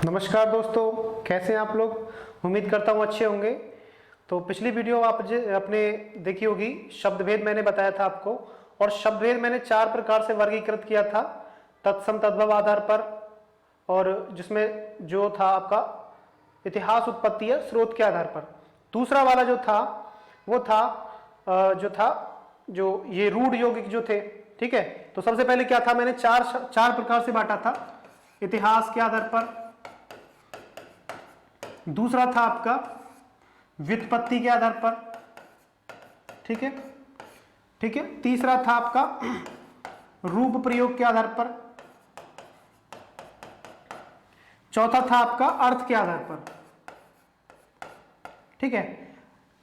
नमस्कार दोस्तों, कैसे हैं आप लोग। उम्मीद करता हूँ अच्छे होंगे। तो पिछली वीडियो आपने देखी होगी, शब्द भेद मैंने बताया था आपको, और शब्द भेद मैंने 4 प्रकार से वर्गीकृत किया था, तत्सम तद्भव आधार पर, और जिसमें जो था आपका इतिहास, उत्पत्ति या स्रोत के आधार पर। दूसरा वाला जो था वो था जो ये रूढ़ यौगिक जो थे, ठीक है। तो सबसे पहले क्या था, मैंने चार प्रकार से बांटा था, इतिहास के आधार पर। दूसरा था आपका व्युत्पत्ति के आधार पर, ठीक है, ठीक है। तीसरा था आपका रूप प्रयोग के आधार पर। चौथा था आपका अर्थ के आधार पर, ठीक है।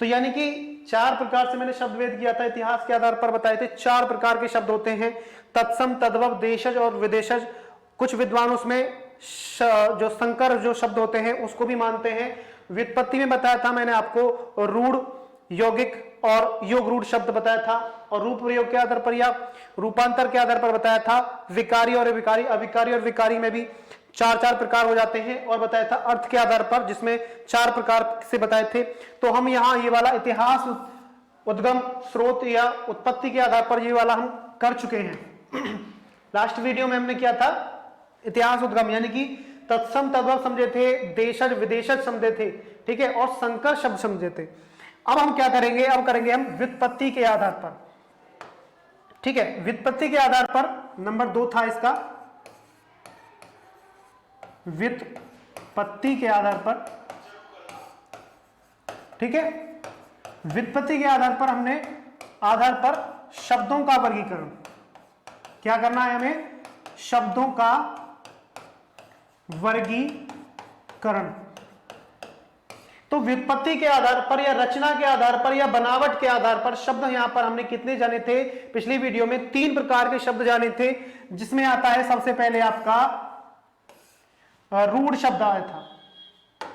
तो यानी कि 4 प्रकार से मैंने शब्द भेद किया था, इतिहास के आधार पर बताए थे। 4 प्रकार के शब्द होते हैं, तत्सम, तद्भव, देशज और विदेशज। कुछ विद्वान उसमें जो संकर जो शब्द होते हैं उसको भी मानते हैं। व्युत्पत्ति में बताया था मैंने आपको रूढ़, यौगिक और योग रूढ़ शब्द बताया था, और रूप प्रयोग के आधार पर या रूपांतर के आधार पर बताया था विकारी और विकारी, अविकारी और विकारी में भी 4 प्रकार हो जाते हैं। और बताया था अर्थ के आधार पर, जिसमें 4 प्रकार से बताए थे। तो हम यहाँ ये वाला इतिहास, उद्गम, स्रोत या उत्पत्ति के आधार पर ये वाला हम कर चुके हैं। लास्ट वीडियो में हमने किया था इतिहास उद्गम, यानी कि तत्सम तद्भव समझे थे, देशज विदेशज समझे थे, ठीक है, और संकर शब्द समझे थे। अब हम क्या करेंगे, अब करेंगे हम व्युत्पत्ति के आधार पर, ठीक है। व्युत्पत्ति के आधार पर नंबर 2 था इसका, व्युत्पत्ति के आधार पर, ठीक है। व्युत्पत्ति के आधार पर हमने शब्दों का वर्गीकरण, क्या करना है हमें, शब्दों का वर्गीकरण। तो व्युत्पत्ति के आधार पर या रचना के आधार पर या बनावट के आधार पर शब्द यहां पर हमने कितने जाने थे, पिछली वीडियो में 3 प्रकार के शब्द जाने थे, जिसमें आता है सबसे पहले आपका रूढ़ शब्द आया था।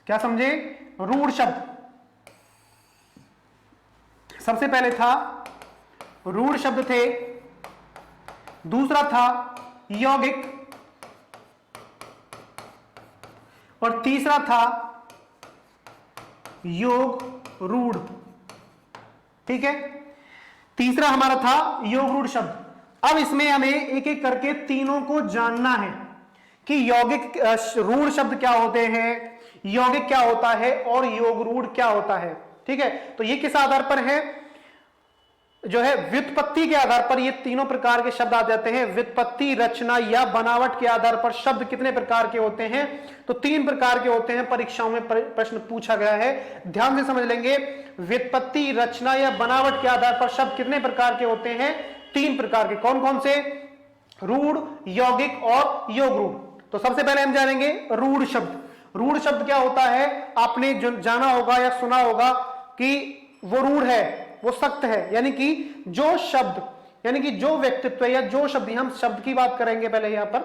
क्या समझे, रूढ़ शब्द सबसे पहले था, रूढ़ शब्द थे। दूसरा था यौगिक, और तीसरा था योग रूढ़, ठीक है। तीसरा हमारा था योग रूढ़ शब्द। अब इसमें हमें एक एक करके तीनों को जानना है कि यौगिक रूढ़ शब्द क्या होते हैं, यौगिक क्या होता है और योग रूढ़ क्या होता है, ठीक है। तो ये किस आधार पर है, जो है व्युत्पत्ति के आधार पर ये तीनों प्रकार के शब्द आ जाते हैं। व्युत्पत्ति, रचना या बनावट के आधार पर शब्द कितने प्रकार के होते हैं, तो 3 प्रकार के होते हैं। परीक्षाओं में प्रश्न पूछा गया है, ध्यान से समझ लेंगे। व्युत्पत्ति, रचना या बनावट के आधार पर शब्द कितने प्रकार के होते हैं, 3 प्रकार के। कौन कौन से, रूढ़, यौगिक और योग रूढ़। तो सबसे पहले हम जानेंगे रूढ़ शब्द। रूढ़ शब्द क्या होता है, आपने जो जाना होगा या सुना होगा कि वो रूढ़ है, वो सख्त है, यानी कि जो शब्द, यानी कि जो व्यक्तित्व या जो शब्द, हम शब्द की बात करेंगे पहले यहां पर,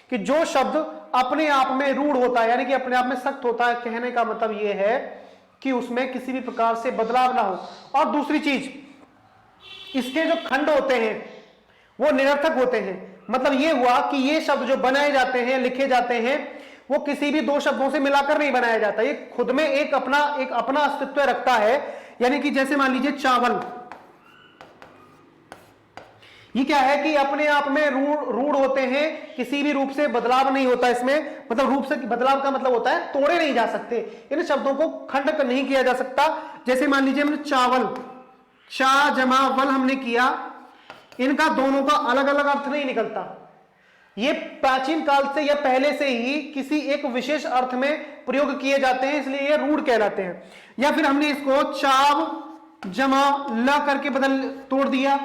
कि जो शब्द अपने आप में रूढ़ होता है, यानी कि अपने आप में सख्त होता है। कहने का मतलब यह है कि उसमें किसी भी प्रकार से बदलाव ना हो। और दूसरी चीज, इसके जो खंड होते हैं वो निरर्थक होते हैं। मतलब ये हुआ कि ये शब्द जो बनाए जाते हैं, लिखे जाते हैं, वो किसी भी 2 शब्दों से मिलाकर नहीं बनाया जाता, ये खुद में एक अपना अस्तित्व रखता है। यानी कि जैसे मान लीजिए चावल, ये क्या है कि अपने आप में रूढ़ होते हैं, किसी भी रूप से बदलाव नहीं होता इसमें। मतलब रूप से बदलाव का मतलब होता है तोड़े नहीं जा सकते, इन शब्दों को खंड नहीं किया जा सकता। जैसे मान लीजिए हमने चावल, चा जमा वल हमने किया, इनका दोनों का अलग अलग अर्थ नहीं निकलता। ये प्राचीन काल से या पहले से ही किसी एक विशेष अर्थ में प्रयोग किए जाते हैं, इसलिए ये रूढ़ कहलाते हैं। या फिर हमने इसको चाव जमा ल करके तोड़ दिया,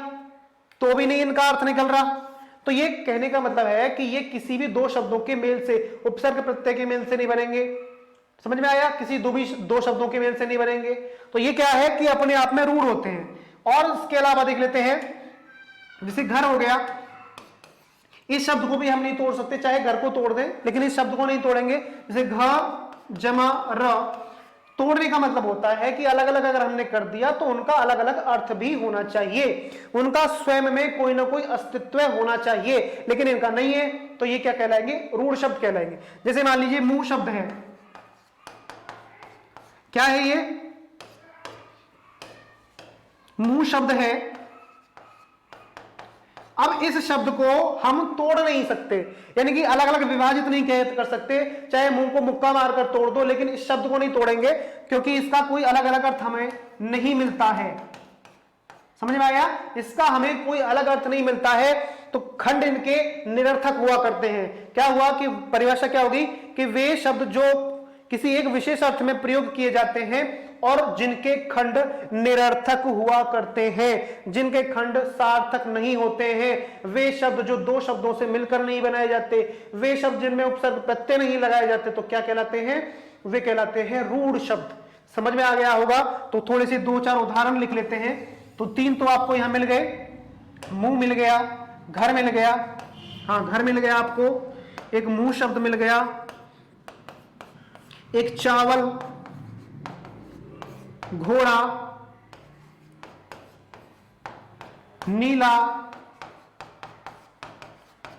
तो भी नहीं इनका अर्थ निकल रहा। तो ये कहने का मतलब है कि ये किसी भी 2 शब्दों के मेल से, उपसर्ग प्रत्यय के मेल से नहीं बनेंगे। समझ में आया, किसी 2 शब्दों के मेल से नहीं बनेंगे। तो ये क्या है कि अपने आप में रूढ़ होते हैं। और इसके अलावा देख लेते हैं, जैसे घर हो गया, इस शब्द को भी हम नहीं तोड़ सकते, चाहे घर को तोड़ दें, लेकिन इस शब्द को नहीं तोड़ेंगे। जैसे घ जमा र, तोड़ने का मतलब होता है कि अलग अलग अगर हमने कर दिया तो उनका अलग अलग अर्थ भी होना चाहिए, उनका स्वयं में कोई ना कोई अस्तित्व होना चाहिए, लेकिन इनका नहीं है, तो ये क्या कहलाएंगे? रूढ़ शब्द कहलाएंगे। जैसे मान लीजिए मुंह शब्द है, क्या है ये? मुंह शब्द है। अब इस शब्द को हम तोड़ नहीं सकते, यानी कि अलग अलग विभाजित नहीं कर सकते, चाहे मुंह को मुक्का मारकर तोड़ दो, लेकिन इस शब्द को नहीं तोड़ेंगे क्योंकि इसका कोई अलग अलग अर्थ हमें नहीं मिलता है। समझ में आया? इसका हमें कोई अलग अर्थ नहीं मिलता है, तो खंड इनके निरर्थक हुआ करते हैं। क्या हुआ कि परिभाषा क्या होगी कि वे शब्द जो किसी एक विशेष अर्थ में प्रयोग किए जाते हैं और जिनके खंड निरर्थक हुआ करते हैं, जिनके खंड सार्थक नहीं होते हैं, वे शब्द जो दो शब्दों से मिलकर नहीं बनाए जाते, वे शब्द जिनमें उपसर्ग प्रत्यय नहीं लगाए जाते, तो क्या कहलाते हैं? वे कहलाते हैं रूढ़ शब्द। समझ में आ गया होगा? तो थोड़े से दो चार उदाहरण लिख लेते हैं। तो तीन तो आपको यहां मिल गए, मुंह मिल गया, घर मिल गया, हाँ घर मिल गया आपको, एक मुंह शब्द मिल गया, एक चावल, घोड़ा, नीला।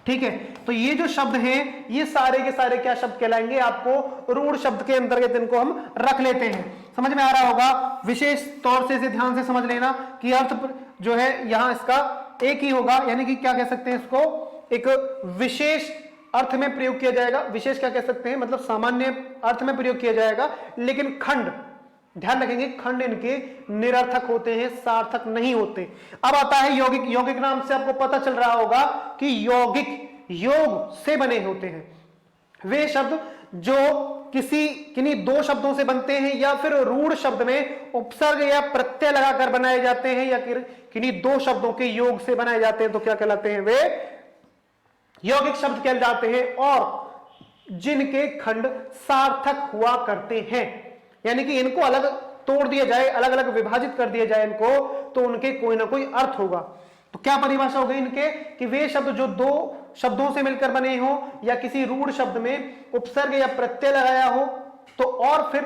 ठीक है, तो ये जो शब्द हैं ये सारे के सारे क्या शब्द कहलाएंगे? आपको रूढ़ शब्द के अंतर्गत इनको हम रख लेते हैं। समझ में आ रहा होगा? विशेष तौर से इसे ध्यान से समझ लेना कि अर्थ जो है यहां इसका एक ही होगा, यानी कि क्या कह सकते हैं इसको? एक विशेष अर्थ में प्रयोग किया जाएगा। विशेष क्या कह सकते हैं? मतलब सामान्य अर्थ में प्रयोग किया जाएगा, लेकिन खंड, ध्यान रखेंगे, खंड इनके निरर्थक होते हैं, सार्थक नहीं होते। अब आता है यौगिक। यौगिक नाम से आपको पता चल रहा होगा कि यौगिक योग से बने होते हैं। वे शब्द जो किन्हीं दो शब्दों से बनते हैं या फिर रूढ़ शब्द में उपसर्ग या प्रत्यय लगाकर बनाए जाते हैं या किन्हीं दो शब्दों के योग से बनाए जाते हैं, तो क्या कहलाते हैं? वे यौगिक शब्द कहलाते हैं, और जिनके खंड सार्थक हुआ करते हैं, यानी कि इनको अलग तोड़ दिया जाए, अलग अलग विभाजित कर दिया जाए इनको, तो उनके कोई ना कोई अर्थ होगा। तो क्या परिभाषा हो गई इनके? कि वे शब्द जो दो शब्दों से मिलकर बने हो या किसी रूढ़ शब्द में उपसर्ग या प्रत्यय लगाया हो, तो और फिर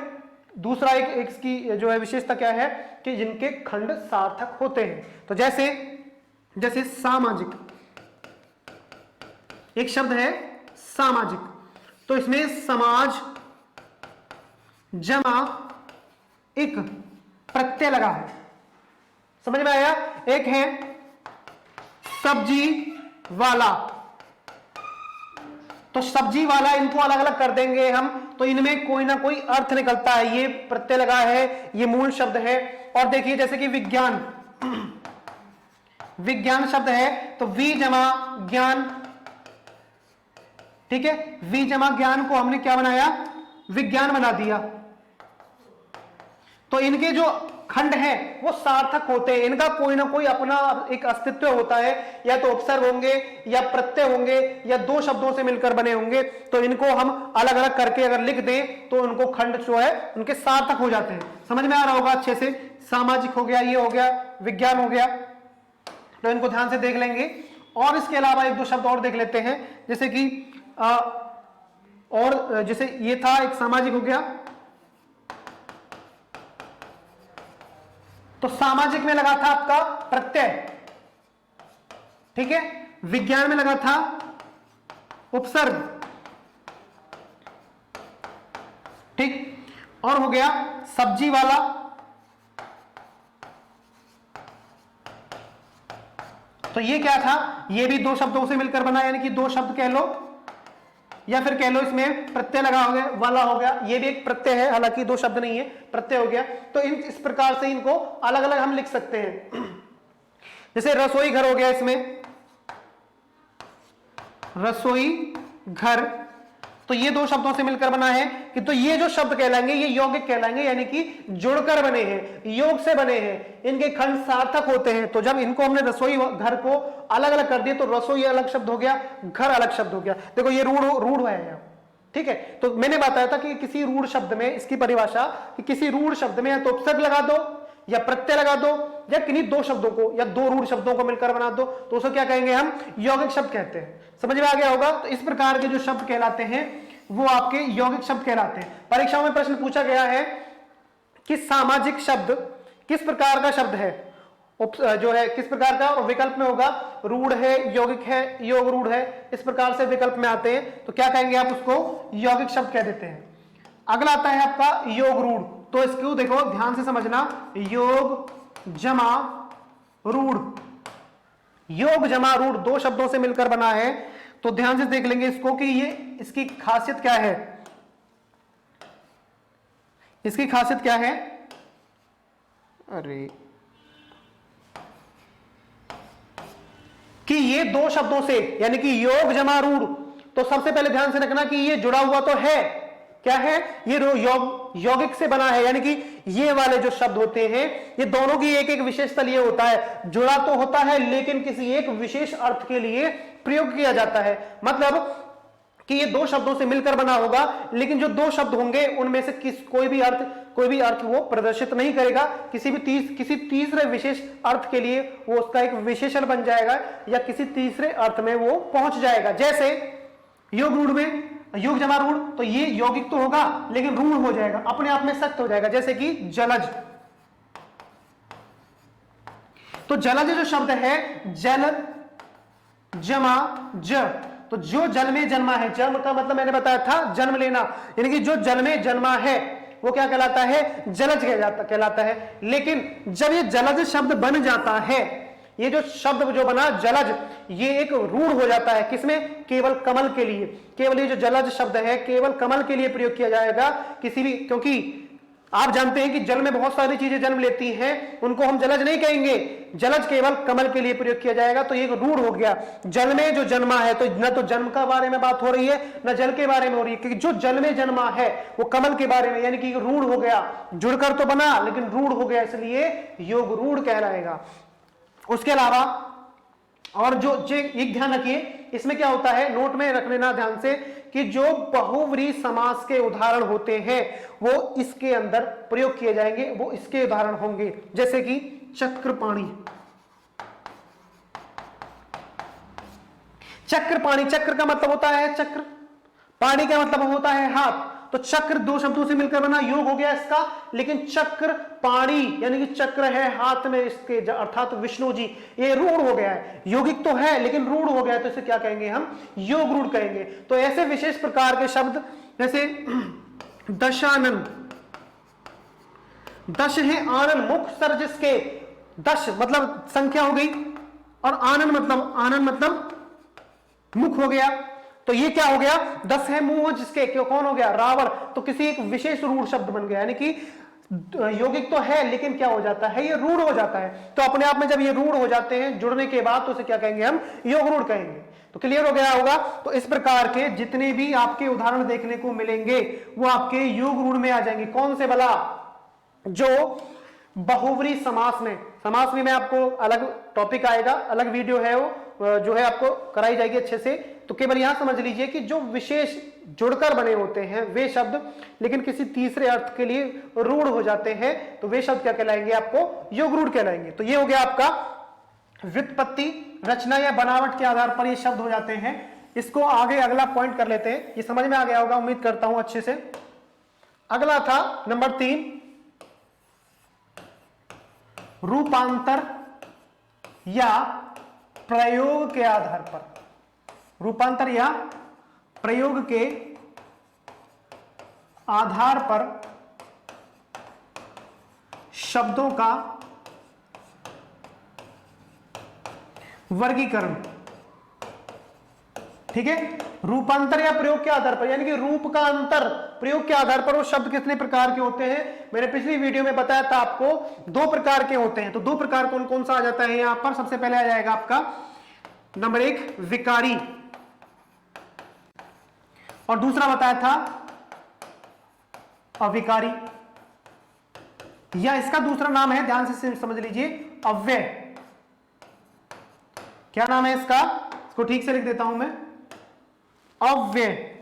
दूसरा एक इसकी जो है विशेषता क्या है कि जिनके खंड सार्थक होते हैं। तो जैसे सामाजिक, एक शब्द है सामाजिक, तो इसमें समाज जमा एक प्रत्यय लगा है। समझ में आया? एक है सब्जी वाला, तो सब्जी वाला इनको अलग अलग कर देंगे हम, तो इनमें कोई ना कोई अर्थ निकलता है। ये प्रत्यय लगा है, ये मूल शब्द है। और देखिए जैसे कि विज्ञान, विज्ञान शब्द है, तो वी जमा ज्ञान, ठीक है, वी जमा ज्ञान को हमने क्या बनाया? विज्ञान बना दिया। तो इनके जो खंड हैं वो सार्थक होते हैं, इनका कोई ना कोई अपना एक अस्तित्व होता है, या तो उपसर्ग होंगे या प्रत्यय होंगे या दो शब्दों से मिलकर बने होंगे, तो इनको हम अलग अलग करके अगर लिख दें तो उनको खंड जो है उनके सार्थक हो जाते हैं। समझ में आ रहा होगा अच्छे से? सामाजिक हो गया, ये हो गया, विज्ञान हो गया, तो इनको ध्यान से देख लेंगे। और इसके अलावा एक दो शब्द और देख लेते हैं, जैसे कि और जैसे ये था, एक सामाजिक हो गया, तो सामाजिक में लगा था आपका प्रत्यय, ठीक है, विज्ञान में लगा था उपसर्ग, ठीक, और हो गया सब्जी वाला, तो ये क्या था? ये भी दो शब्दों से मिलकर बना, यानी कि दो शब्द कह लो या फिर कह लो इसमें प्रत्यय लगा हो गया, वाला हो गया, ये भी एक प्रत्यय है, हालांकि दो शब्द नहीं है, प्रत्यय हो गया। तो इस प्रकार से इनको अलग अलग हम लिख सकते हैं। जैसे रसोई घर हो गया, इसमें रसोई घर, तो ये दो शब्दों से मिलकर बना है कि तो ये जो शब्द कहलाएंगे ये यौगिक कहलाएंगे, यानी कि जुड़कर बने हैं, योग से बने हैं, इनके खंड सार्थक होते हैं। तो जब इनको हमने रसोई घर को अलग अलग कर दिया तो रसोई अलग शब्द हो गया, घर अलग शब्द हो गया। देखो ये रूढ़ है, ठीक है। तो मैंने बताया था कि किसी रूढ़ शब्द में इसकी परिभाषा कि किसी रूढ़ शब्द में या तो उपसर्ग लगा दो या प्रत्यय लगा दो या किन्हीं दो शब्दों को या दो रूढ़ शब्दों को मिलकर बना दो, तो उसको क्या कहेंगे? हम यौगिक शब्द कहते हैं। समझ में आ गया होगा? तो इस प्रकार के जो शब्द कहलाते हैं वो आपके यौगिक शब्द कहलाते हैं। परीक्षाओं में प्रश्न पूछा गया है कि सामाजिक शब्द किस प्रकार का शब्द है, जो है किस प्रकार का, और विकल्प में होगा रूढ़ है, यौगिक है, योग रूढ़ है, इस प्रकार से विकल्प में आते हैं तो क्या कहेंगे आप उसको, यौगिक शब्द कह देते हैं। अगला आता है आपका योग रूढ़, तो इसको देखो ध्यान से समझना, योग जमा रूढ़, योग जमा रूढ़ दो शब्दों से मिलकर बना है, तो ध्यान से देख लेंगे इसको कि ये इसकी खासियत क्या है, इसकी खासियत क्या है, अरे कि ये दो शब्दों से यानी कि योग जमा रूढ़, तो सबसे पहले ध्यान से रखना कि ये जुड़ा हुआ तो है, क्या है, ये यौगिक से बना है, यानी कि ये वाले जो शब्द होते हैं ये दोनों की एक एक विशेषता ये होता है, जुड़ा तो होता है लेकिन किसी एक विशेष अर्थ के लिए प्रयोग किया जाता है, मतलब कि ये दो शब्दों से मिलकर बना होगा, लेकिन जो दो शब्द होंगे उनमें से कोई भी अर्थ वो प्रदर्शित नहीं करेगा, किसी तीसरे विशेष अर्थ के लिए वो उसका एक विशेषण बन जाएगा या किसी तीसरे अर्थ में वो पहुंच जाएगा। जैसे योग रूढ़ में योग जमा रूढ़, तो ये यौगिक तो होगा लेकिन रूढ़ हो जाएगा, अपने आप में सख्त हो जाएगा, जैसे कि जलज, तो जलज जो शब्द है जल जमा ज, तो जो जल में जन्मा है, जन्म का मतलब मैंने बताया था जन्म लेना, यानी कि जो जल में जन्मा है वो क्या कहलाता है, जलज कहलाता है। लेकिन जब ये जलज शब्द बन जाता है, ये जो शब्द जो बना जलज, ये एक रूढ़ हो जाता है, किसमें, केवल कमल के लिए, केवल ये जो जलज शब्द है केवल कमल के लिए प्रयोग किया जाएगा, किसी भी, क्योंकि आप जानते हैं कि जल में बहुत सारी चीजें जन्म लेती हैं, उनको हम जलज नहीं कहेंगे, जलज केवल कमल के लिए प्रयोग किया जाएगा, तो ये रूढ़ हो गया। जल में जो जन्मा है, तो न तो जन्म का बारे में बात हो रही है न जल के बारे में हो रही है, क्योंकि जो जल में जन्मा है वो कमल के बारे में, यानी कि रूढ़ हो गया, जुड़कर तो बना लेकिन रूढ़ हो गया, इसलिए योग रूढ़ कहलाएगा। उसके अलावा और जो एक ध्यान रखिए, इसमें क्या होता है, नोट में रख लेना ध्यान से, कि जो बहुव्रीहि समास के उदाहरण होते हैं वो इसके अंदर प्रयोग किए जाएंगे, वो इसके उदाहरण होंगे, जैसे कि चक्रपाणी, चक्रपाणी, चक्र का मतलब होता है चक्र, पाणी का मतलब होता है हाथ, तो चक्र दो शब्दों से मिलकर बना, योग हो गया इसका, लेकिन चक्र पाणी यानी कि चक्र है हाथ में इसके, अर्थात विष्णु जी, ये रूढ़ हो गया है, यौगिक तो है लेकिन रूढ़ हो गया है, तो इसे क्या कहेंगे हम, योग रूढ़ कहेंगे। तो ऐसे विशेष प्रकार के शब्द जैसे दशानन, दश है आनंद, मुख सर जिसके, दश मतलब संख्या हो गई, और आनंद मतलब मुख हो गया, तो ये क्या हो गया, 10 है मुंह जिसके, क्यों, कौन हो गया, रावण, तो किसी एक विशेष रूढ़ शब्द बन गया, यानी कि यौगिक तो है लेकिन क्या हो जाता है, ये रूढ़ हो जाता है। तो अपने आप में जब ये रूढ़ हो जाते हैं जुड़ने के बाद, तो उसे क्या कहेंगे हम, योग रूढ़ कहेंगे। तो क्लियर हो गया होगा। तो इस प्रकार के जितने भी आपके उदाहरण देखने को मिलेंगे वो आपके योग रूढ़ में आ जाएंगे। कौन से भला, जो बहुव्रीहि समास में मैं आपको अलग टॉपिक आएगा, अलग वीडियो है वो जो है आपको कराई जाएगी अच्छे से। तो केवल यहां समझ लीजिए कि जो विशेष जुड़कर बने होते हैं वे शब्द लेकिन किसी तीसरे अर्थ के लिए रूढ़ हो जाते हैं, तो वे शब्द क्या कहलाएंगे, आपको योग रूढ़ कहलाएंगे। तो ये हो गया आपका व्युत्पत्ति, रचना या बनावट के आधार पर ये शब्द हो जाते हैं। इसको आगे अगला पॉइंट कर लेते हैं, ये समझ में आ गया होगा उम्मीद करता हूं अच्छे से। अगला था नंबर 3, रूपांतर या प्रयोग के आधार पर, रूपांतर या प्रयोग के आधार पर शब्दों का वर्गीकरण। ठीक है, रूपांतर या प्रयोग के आधार पर, यानी कि रूप का अंतर प्रयोग के आधार पर वो शब्द कितने प्रकार के होते हैं। मैंने पिछली वीडियो में बताया था आपको 2 प्रकार के होते हैं। तो 2 प्रकार कौन कौन सा आ जाता है यहां पर, सबसे पहले आ जाएगा आपका नंबर 1 विकारी, और दूसरा बताया था अविकारी, या इसका दूसरा नाम है, ध्यान से समझ लीजिए, अव्यय। क्या नाम है इसका, इसको ठीक से लिख देता हूं मैं, अव्यय,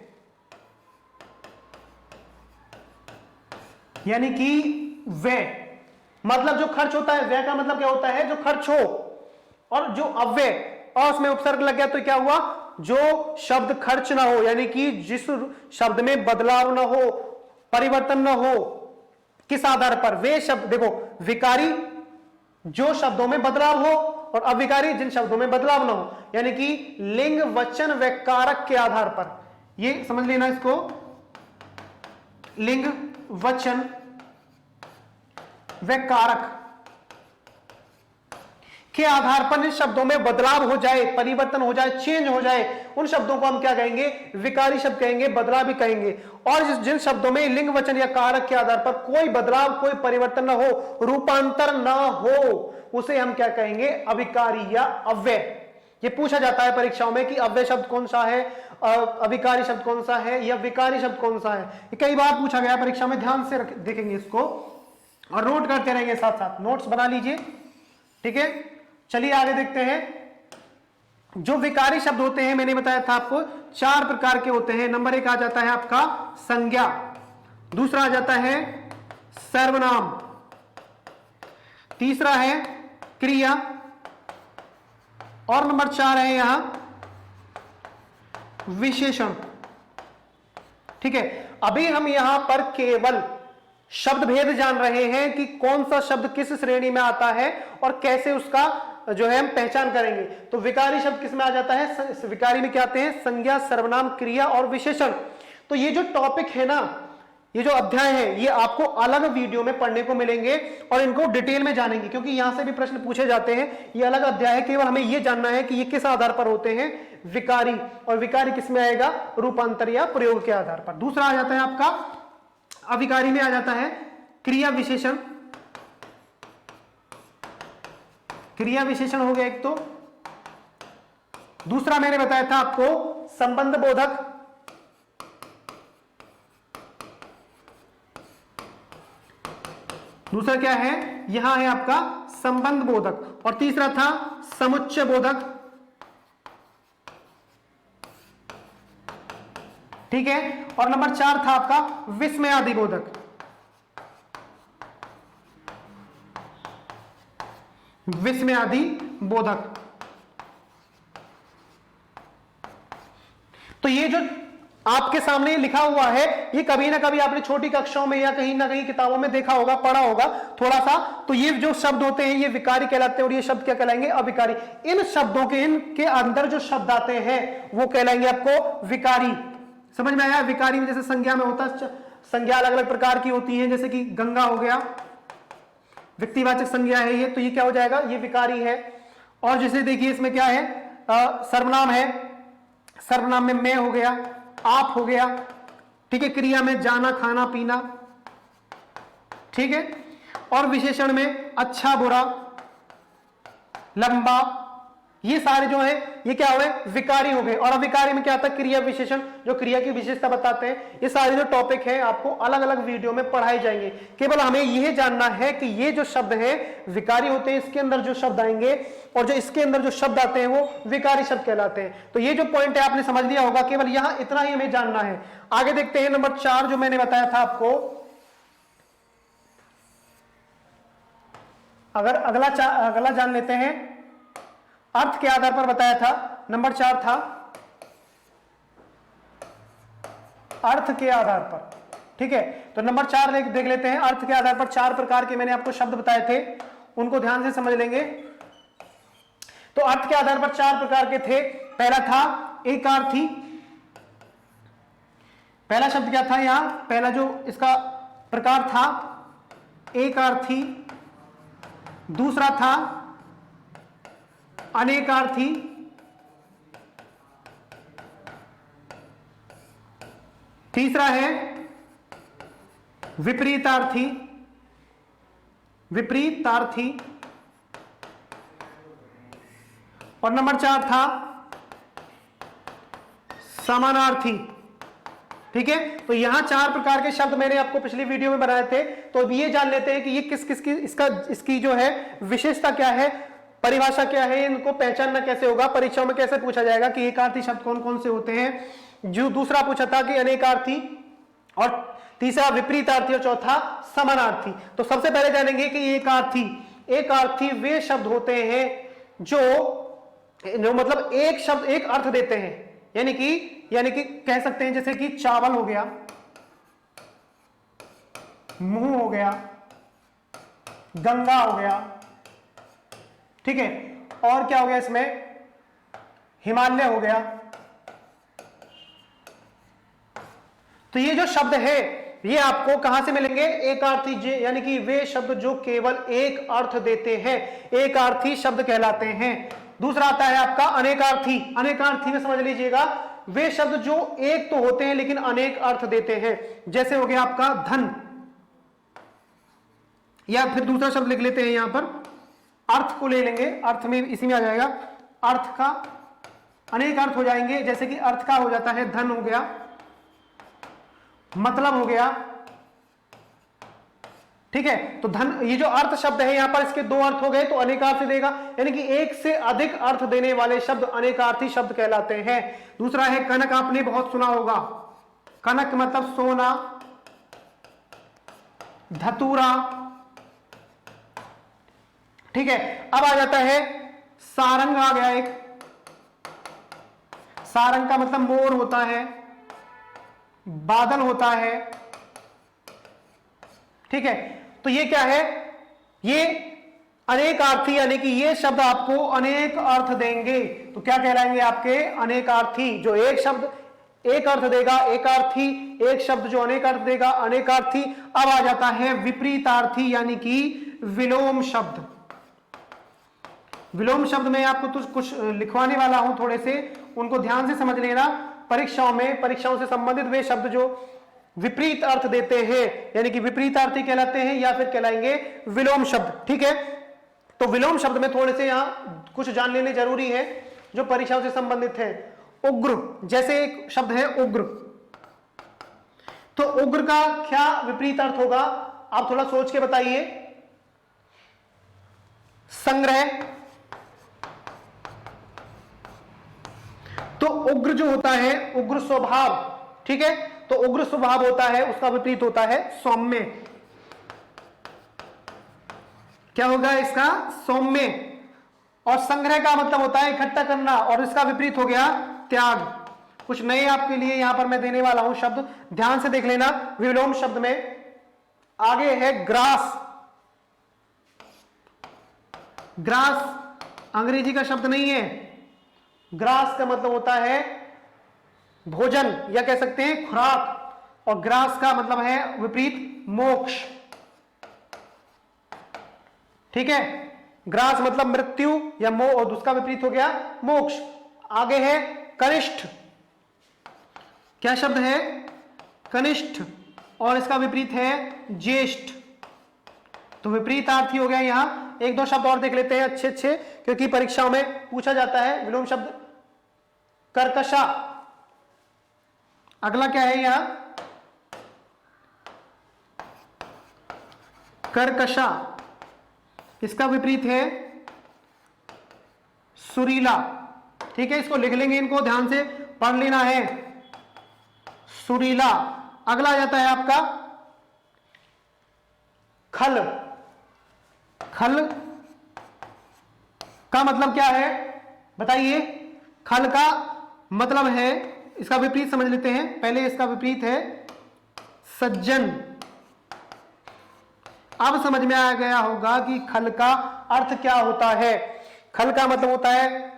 यानी कि व्यय मतलब जो खर्च होता है, व्यय का मतलब क्या होता है, जो खर्च हो, और जो अव्यय, और उसमें उपसर्ग लग गया तो क्या हुआ, जो शब्द खर्च ना हो, यानी कि जिस शब्द में बदलाव ना हो, परिवर्तन ना हो, किस आधार पर? वे शब्द, देखो, विकारी जो शब्दों में बदलाव हो और अविकारी जिन शब्दों में बदलाव ना हो, यानी कि लिंग, वचन व कारक के आधार पर। ये समझ लेना इसको, लिंग, वचन व कारक के आधार पर जिन शब्दों में बदलाव हो जाए, परिवर्तन हो जाए, चेंज हो जाए, उन शब्दों को हम क्या कहेंगे? विकारी शब्द कहेंगे, बदलाव भी कहेंगे। और जिन शब्दों में लिंग, वचन या कारक के आधार पर कोई बदलाव, कोई परिवर्तन ना हो, रूपांतर ना हो, उसे हम क्या कहेंगे? अविकारी या अव्यय। ये पूछा जाता है परीक्षाओं में कि अव्यय शब्द कौन सा है, अविकारी शब्द कौन सा है, या विकारी शब्द कौन सा है। ये कई बार पूछा गया परीक्षा में, ध्यान से देखेंगे इसको और नोट करते रहेंगे, साथ साथ नोट्स बना लीजिए, ठीक है। चलिए आगे देखते हैं। जो विकारी शब्द होते हैं, मैंने बताया था आपको 4 प्रकार के होते हैं। नंबर 1 आ जाता है आपका संज्ञा, दूसरा आ जाता है सर्वनाम, तीसरा है क्रिया, और नंबर 4 है यहां विशेषण, ठीक है। अभी हम यहां पर केवल शब्द भेद जान रहे हैं कि कौन सा शब्द किस श्रेणी में आता है और कैसे उसका जो है हम पहचान करेंगे। तो विकारी शब्द किस में आ जाता है? विकारी में क्या आते हैं? संज्ञा, सर्वनाम, क्रिया और विशेषण। तो ये जो टॉपिक है ना, ये जो अध्याय है, ये आपको अलग वीडियो में पढ़ने को मिलेंगे और इनको डिटेल में जानेंगे, क्योंकि यहां से भी प्रश्न पूछे जाते हैं। ये अलग अध्याय है, केवल हमें ये जानना है कि ये किस आधार पर होते हैं? विकारी। और विकारी किस में आएगा? रूपांतर या प्रयोग के आधार पर। दूसरा आ जाता है आपका अविकारी में आ जाता है क्रिया विशेषण। क्रिया विशेषण हो गया एक तो। दूसरा मैंने बताया था आपको संबंध बोधक, दूसरा क्या है? यहां है आपका संबंध बोधक, और तीसरा था समुच्चय बोधक, ठीक है। और नंबर 4 था आपका विस्मयादि बोधक। विस्मयादि बोधक। तो ये जो आपके सामने लिखा हुआ है, ये कभी ना कभी आपने छोटी कक्षाओं में या कहीं ना कहीं किताबों में देखा होगा, पढ़ा होगा थोड़ा सा। तो ये जो शब्द होते हैं ये विकारी कहलाते हैं, और ये शब्द क्या कहलाएंगे? अविकारी। इन शब्दों के, इनके अंदर जो शब्द आते हैं वो कहलाएंगे आपको विकारी। समझ में आया? विकारी में जैसे संज्ञा में होता है, संज्ञा अलग अलग प्रकार की होती है, जैसे कि गंगा हो गया, व्यक्तिवाचक संज्ञा है ये, तो ये क्या हो जाएगा? ये विकारी है। और जैसे देखिए इसमें क्या है? सर्वनाम है, सर्वनाम में मैं हो गया, आप हो गया, ठीक है। क्रिया में जाना, खाना, पीना, ठीक है। और विशेषण में अच्छा, बुरा, लंबा, ये सारे जो है ये क्या हुए? विकारी हो गए। और अविकारी में क्या आता है? क्रिया विशेषण, जो क्रिया की विशेषता बताते हैं। ये सारे जो टॉपिक है आपको अलग अलग वीडियो में पढ़ाए जाएंगे। केवल हमें यह जानना है कि ये जो शब्द है विकारी होते हैं, इसके अंदर जो शब्द आएंगे और जो इसके अंदर जो शब्द आते हैं वो विकारी शब्द कहलाते हैं। तो ये जो पॉइंट है आपने समझ लिया होगा, केवल यहां इतना ही हमें जानना है। आगे देखते हैं नंबर 4 जो मैंने बताया था आपको। अगर अगला जान लेते हैं, अर्थ के आधार पर बताया था। नंबर 4 था अर्थ के आधार पर, ठीक है। तो नंबर 4 देख लेते हैं। अर्थ के आधार पर 4 प्रकार के मैंने आपको शब्द बताए थे, उनको ध्यान से समझ लेंगे। तो अर्थ के आधार पर 4 प्रकार के थे। पहला था एकार्थी। पहला शब्द क्या था? यहां पहला जो इसका प्रकार था एकार्थी। दूसरा था अनेकार्थी। तीसरा है विपरीतार्थी। विपरीतार्थी। और नंबर 4 था समानार्थी, ठीक है। तो यहां 4 प्रकार के शब्द मैंने आपको पिछली वीडियो में बनाए थे। तो अब ये जान लेते हैं कि ये किस किस की इसकी जो है विशेषता क्या है, परिभाषा क्या है, इनको पहचानना कैसे होगा, परीक्षाओं में कैसे पूछा जाएगा कि एकार्थी शब्द कौन कौन से होते हैं। जो दूसरा पूछा था कि अनेकार्थी, और तीसरा विपरीतार्थी, और चौथा समानार्थी। तो सबसे पहले जानेंगे कि एकार्थी वे शब्द होते हैं जो मतलब एक शब्द एक अर्थ देते हैं। यानी कि कह सकते हैं जैसे कि चावल हो गया, मुंह हो गया, गंगा हो गया, ठीक है, और क्या हो गया इसमें, हिमालय हो गया। तो ये जो शब्द है ये आपको कहां से मिलेंगे, एकार्थी, यानी कि वे शब्द जो केवल एक अर्थ देते हैं, एकार्थी शब्द कहलाते हैं। दूसरा आता है आपका अनेकार्थी। अनेकार्थी में समझ लीजिएगा वे शब्द जो एक तो होते हैं लेकिन अनेक अर्थ देते हैं। जैसे हो गया आपका धन, या फिर दूसरा शब्द लिख लेते हैं यहां पर, अर्थ को ले लेंगे, अर्थ में इसी में आ जाएगा, अर्थ का अनेक अर्थ हो जाएंगे। जैसे कि अर्थ का हो जाता है धन हो गया, मतलब हो गया, ठीक है। तो धन, ये जो अर्थ शब्द है यहां पर इसके दो अर्थ हो गए तो अनेकार्थी देगा, यानी कि एक से अधिक अर्थ देने वाले शब्द अनेकार्थी शब्द कहलाते हैं। दूसरा है कनक, आपने बहुत सुना होगा, कनक मतलब सोना, धतूरा, ठीक है। अब आ जाता है सारंग, आ गया एक, सारंग का मतलब मोर होता है, बादल होता है, ठीक है। तो ये क्या है, ये अनेकार्थी, यानी कि ये शब्द आपको अनेक अर्थ देंगे। तो क्या कहलाएंगे आपके, अनेकार्थी। जो एक शब्द एक अर्थ देगा एकार्थी, एक शब्द जो अनेक अर्थ देगा अनेकार्थी। अब आ जाता है विपरीतार्थी, यानी कि विलोम शब्द। विलोम शब्द में आपको तो कुछ लिखवाने वाला हूं, थोड़े से उनको ध्यान से समझ लेना। परीक्षाओं से संबंधित वे शब्द जो विपरीत अर्थ देते हैं, यानी कि विपरीतार्थी कहलाते हैं या फिर कहलाएंगे विलोम शब्द, ठीक है। तो विलोम शब्द में थोड़े से यहां कुछ जान लेने जरूरी है जो परीक्षाओं से संबंधित है। उग्र, जैसे एक शब्द है उग्र, तो उग्र का क्या विपरीत अर्थ होगा, आप थोड़ा सोच के बताइए। संग्रह, तो उग्र जो होता है उग्र स्वभाव, ठीक है। तो उग्र स्वभाव होता है, उसका विपरीत होता है सौम्य। क्या होगा इसका, सौम्य। और संग्रह का मतलब होता है इकट्ठा करना, और इसका विपरीत हो गया त्याग। कुछ नए आपके लिए यहां पर मैं देने वाला हूं शब्द, ध्यान से देख लेना। विलोम शब्द में आगे है ग्रास। ग्रास अंग्रेजी का शब्द नहीं है, ग्रास का मतलब होता है भोजन, या कह सकते हैं खुराक, और ग्रास का मतलब है विपरीत मोक्ष, ठीक है। ग्रास मतलब मृत्यु या और उसका विपरीत हो गया मोक्ष। आगे है कनिष्ठ, क्या शब्द है, कनिष्ठ, और इसका विपरीत है ज्येष्ठ। तो विपरीतार्थी हो गया। यहां एक दो शब्द और देख लेते हैं अच्छे अच्छे, क्योंकि परीक्षाओं में पूछा जाता है विलोम शब्द। कर्कशा, अगला क्या है यहां, कर्कशा, इसका विपरीत है सुरीला, ठीक है। इसको लिख लेंगे, इनको ध्यान से पढ़ लेना है, सुरीला। अगला आ जाता है आपका खल। खल का मतलब क्या है बताइए, खल का मतलब है, इसका विपरीत समझ लेते हैं पहले। इसका विपरीत है सज्जन। अब समझ में आ गया होगा कि खल का अर्थ क्या होता है। खल का मतलब होता है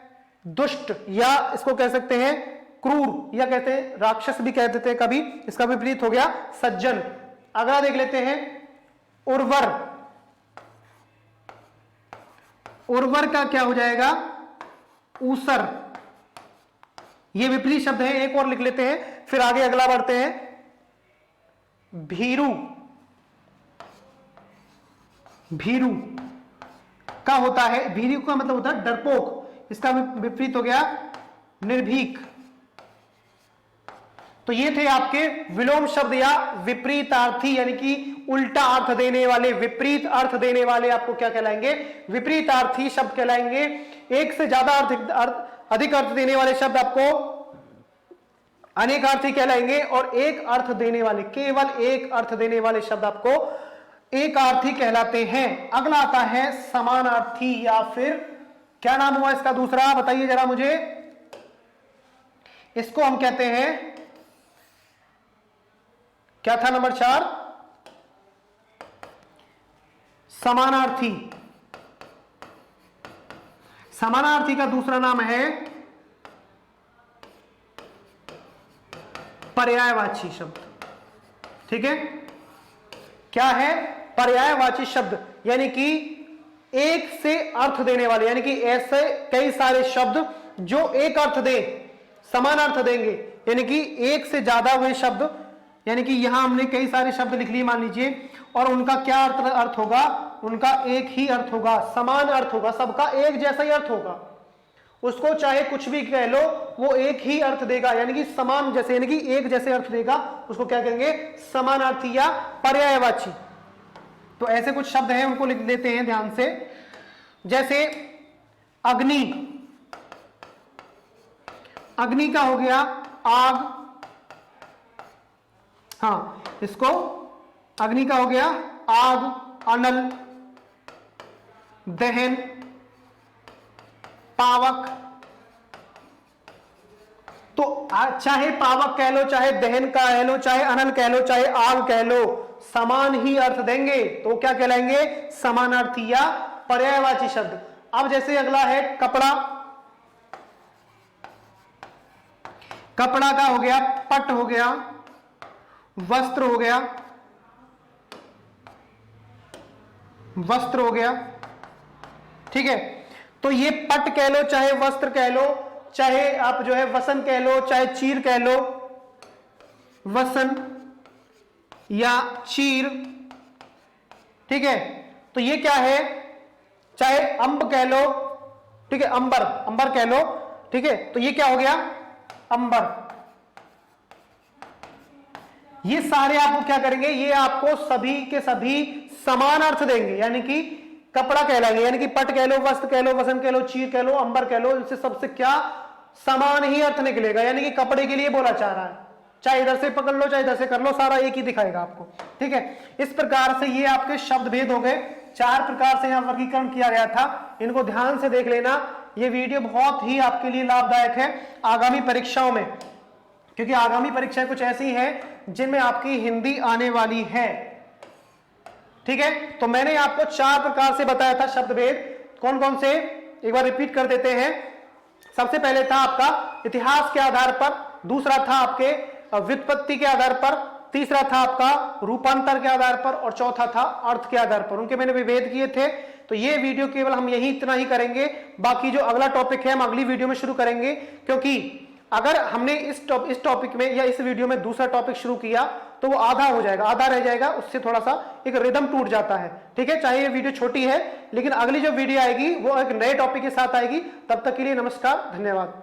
दुष्ट, या इसको कह सकते हैं क्रूर, या कहते हैं राक्षस भी कह देते हैं कभी। इसका विपरीत हो गया सज्जन। अगला देख लेते हैं उर्वर। उर्वर का क्या हो जाएगा, ऊसर। ये विपरीत शब्द है, एक और लिख लेते हैं फिर आगे अगला बढ़ते हैं। भीरू। भीरू का होता है, भीरू का मतलब होता है डरपोक, इसका विपरीत हो गया निर्भीक। तो ये थे आपके विलोम शब्द या विपरीतार्थी, यानी कि उल्टा अर्थ देने वाले, विपरीत अर्थ देने वाले आपको क्या कहलाएंगे, विपरीतार्थी शब्द कहलाएंगे। एक से ज्यादा अधिक अर्थ देने वाले शब्द आपको अनेकार्थी कहलाएंगे, और एक अर्थ देने वाले, केवल एक अर्थ देने वाले शब्द आपको एकार्थी कहलाते हैं। अगला आता है समानार्थी, या फिर क्या नाम हुआ इसका दूसरा, बताइए जरा मुझे। इसको हम कहते हैं, क्या था नंबर 4, समानार्थी। समानार्थी का दूसरा नाम है पर्यायवाची शब्द। ठीक है, क्या है? पर्यायवाची शब्द, यानी कि एक से अर्थ देने वाले, यानी कि ऐसे कई सारे शब्द जो एक अर्थ दे, समान अर्थ देंगे, यानी कि एक से ज्यादा हुए शब्द, यानी कि यहां हमने कई सारे शब्द लिख लिए मान लीजिए, और उनका क्या अर्थ होगा? उनका एक ही अर्थ होगा, समान अर्थ होगा, सबका एक जैसा ही अर्थ होगा। उसको चाहे कुछ भी कह लो, वो एक ही अर्थ देगा, यानी कि समान जैसे, यानी कि एक जैसे अर्थ देगा। उसको क्या कहेंगे? समानार्थी या पर्यायवाची। तो ऐसे कुछ शब्द हैं, उनको लिख लेते हैं ध्यान से। जैसे अग्नि, अग्नि का हो गया आग, हाँ, इसको अग्नि का हो गया आग, अनल, दहन, पावक। तो चाहे पावक कह लो, चाहे दहन कह लो, चाहे अनल कह लो, चाहे आग कह लो, समान ही अर्थ देंगे, तो क्या कहलाएंगे? समानार्थी या पर्यायवाची शब्द। अब जैसे अगला है कपड़ा, कपड़ा का हो गया पट, हो गया वस्त्र, हो गया वस्त्र, हो गया। ठीक है, तो ये पट कह लो, चाहे वस्त्र कह लो, चाहे आप जो है वसन कह लो, चाहे चीर कह लो, वसन या चीर। ठीक है, तो ये क्या है? चाहे अंब कह लो, ठीक है, अंबर, अंबर कह लो। ठीक है, तो ये क्या हो गया? अंबर। ये सारे आपको क्या करेंगे? ये आपको सभी के सभी समान अर्थ देंगे, यानी कि कपड़ा कहलाएंगे, यानी कि पट कह लो, वस्त्र कह लो, वसन कह लो, चीर कह लो, अंबर कह लो, इनसे सबसे क्या समान ही अर्थ निकलेगा, यानी कि कपड़े के लिए बोला चाह रहा है। चाहे इधर से पकड़ लो, चाहे इधर से कर लो, सारा एक ही दिखाएगा आपको। ठीक है, इस प्रकार से ये आपके शब्द भेद हो गए। 4 प्रकार से यहां वर्गीकरण किया गया था, इनको ध्यान से देख लेना। ये वीडियो बहुत ही आपके लिए लाभदायक है आगामी परीक्षाओं में, क्योंकि आगामी परीक्षाएं कुछ ऐसी हैं जिनमें आपकी हिंदी आने वाली है। ठीक है, तो मैंने आपको 4 प्रकार से बताया था शब्द भेद। कौन कौन से? एक बार रिपीट कर देते हैं। सबसे पहले था आपका इतिहास के आधार पर, दूसरा था आपके व्युत्पत्ति के आधार पर, तीसरा था आपका रूपांतर के आधार पर, और चौथा था अर्थ के आधार पर। उनके मैंने विभेद किए थे। तो ये वीडियो केवल हम यही इतना ही करेंगे, बाकी जो अगला टॉपिक है हम अगली वीडियो में शुरू करेंगे, क्योंकि अगर हमने इस टॉपिक में या इस वीडियो में दूसरा टॉपिक शुरू किया तो वो आधा हो जाएगा, आधा रह जाएगा, उससे थोड़ा सा एक रिदम टूट जाता है। ठीक है, चाहे ये वीडियो छोटी है, लेकिन अगली जो वीडियो आएगी वो एक नए टॉपिक के साथ आएगी। तब तक के लिए नमस्कार, धन्यवाद।